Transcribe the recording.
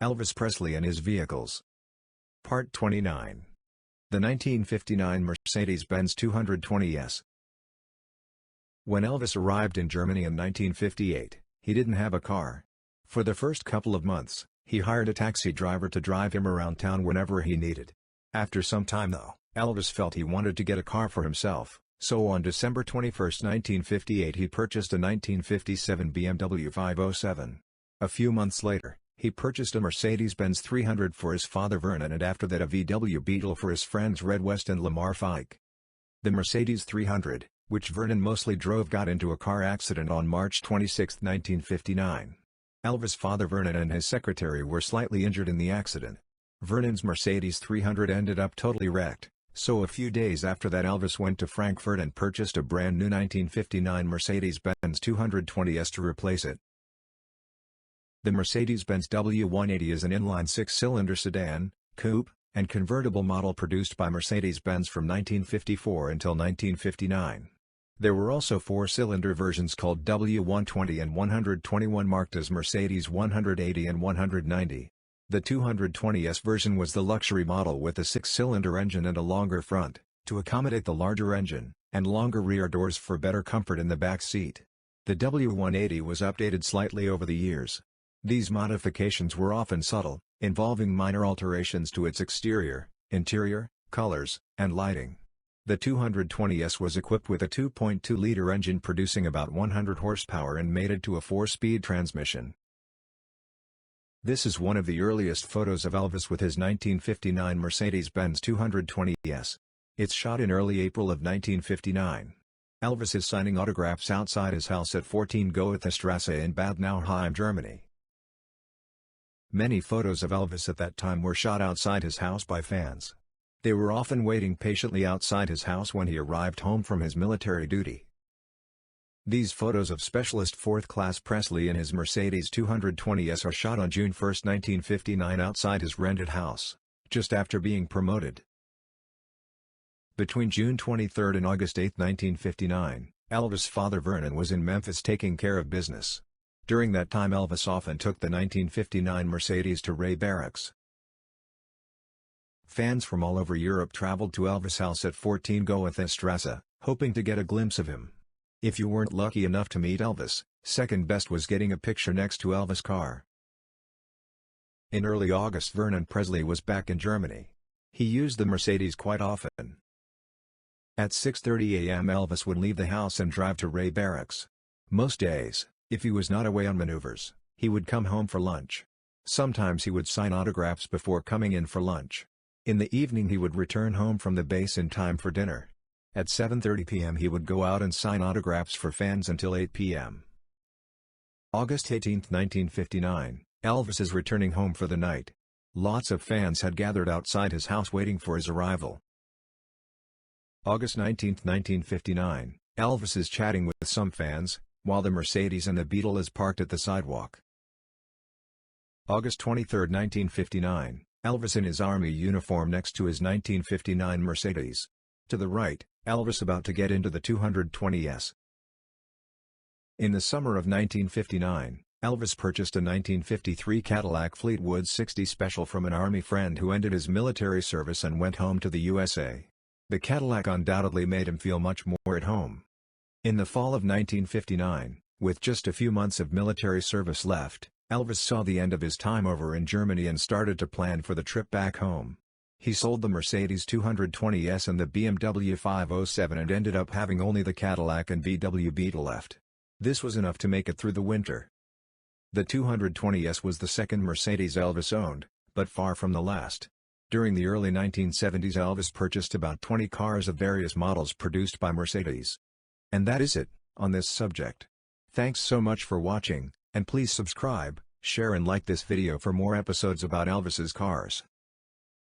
Elvis Presley and his vehicles. Part 29. The 1959 Mercedes-Benz 220S. When Elvis arrived in Germany in 1958, he didn't have a car. For the first couple of months, he hired a taxi driver to drive him around town whenever he needed. After some time though, Elvis felt he wanted to get a car for himself, so on December 21, 1958 he purchased a 1957 BMW 507. A few months later, he purchased a Mercedes-Benz 300 for his father Vernon, and after that a VW Beetle for his friends Red West and Lamar Fike. The Mercedes 300, which Vernon mostly drove, got into a car accident on March 26, 1959. Elvis' father Vernon and his secretary were slightly injured in the accident. Vernon's Mercedes 300 ended up totally wrecked, so a few days after that Elvis went to Frankfurt and purchased a brand new 1959 Mercedes-Benz 220S to replace it. The Mercedes-Benz W180 is an inline six-cylinder sedan, coupe, and convertible model produced by Mercedes-Benz from 1954 until 1959. There were also four-cylinder versions called W120 and 121 marked as Mercedes 180 and 190. The 220S version was the luxury model with a six-cylinder engine and a longer front, to accommodate the larger engine, and longer rear doors for better comfort in the back seat. The W180 was updated slightly over the years. These modifications were often subtle, involving minor alterations to its exterior, interior, colors, and lighting. The 220S was equipped with a 2.2-liter engine producing about 100 horsepower and mated to a 4-speed transmission. This is one of the earliest photos of Elvis with his 1959 Mercedes-Benz 220S. It's shot in early April of 1959. Elvis is signing autographs outside his house at 14 Goethestrasse in Bad Nauheim, Germany. Many photos of Elvis at that time were shot outside his house by fans. They were often waiting patiently outside his house when he arrived home from his military duty. These photos of Specialist 4th Class Presley in his Mercedes 220S are shot on June 1, 1959 outside his rented house, just after being promoted. Between June 23 and August 8, 1959, Elvis' father Vernon was in Memphis taking care of business. During that time Elvis often took the 1959 Mercedes to Ray Barracks. Fans from all over Europe traveled to Elvis' house at 14 Goethestrasse, hoping to get a glimpse of him. If you weren't lucky enough to meet Elvis, second best was getting a picture next to Elvis' car. In early August Vernon Presley was back in Germany. He used the Mercedes quite often. At 6:30 a.m. Elvis would leave the house and drive to Ray Barracks. Most days, if he was not away on maneuvers, he would come home for lunch. Sometimes he would sign autographs before coming in for lunch. In the evening he would return home from the base in time for dinner. At 7:30 p.m. he would go out and sign autographs for fans until 8 p.m. August 18, 1959, Elvis is returning home for the night. Lots of fans had gathered outside his house waiting for his arrival. August 19, 1959, Elvis is chatting with some fans, while the Mercedes and the Beetle is parked at the sidewalk. August 23, 1959, Elvis in his army uniform next to his 1959 Mercedes. To the right, Elvis about to get into the 220S. In the summer of 1959, Elvis purchased a 1953 Cadillac Fleetwood 60 Special from an Army friend who ended his military service and went home to the USA. The Cadillac undoubtedly made him feel much more at home. In the fall of 1959, with just a few months of military service left, Elvis saw the end of his time over in Germany and started to plan for the trip back home. He sold the Mercedes 220S and the BMW 507 and ended up having only the Cadillac and VW Beetle left. This was enough to make it through the winter. The 220S was the second Mercedes Elvis owned, but far from the last. During the early 1970s Elvis purchased about 20 cars of various models produced by Mercedes. And that is it, on this subject. Thanks so much for watching, and please subscribe, share and like this video for more episodes about Elvis's cars.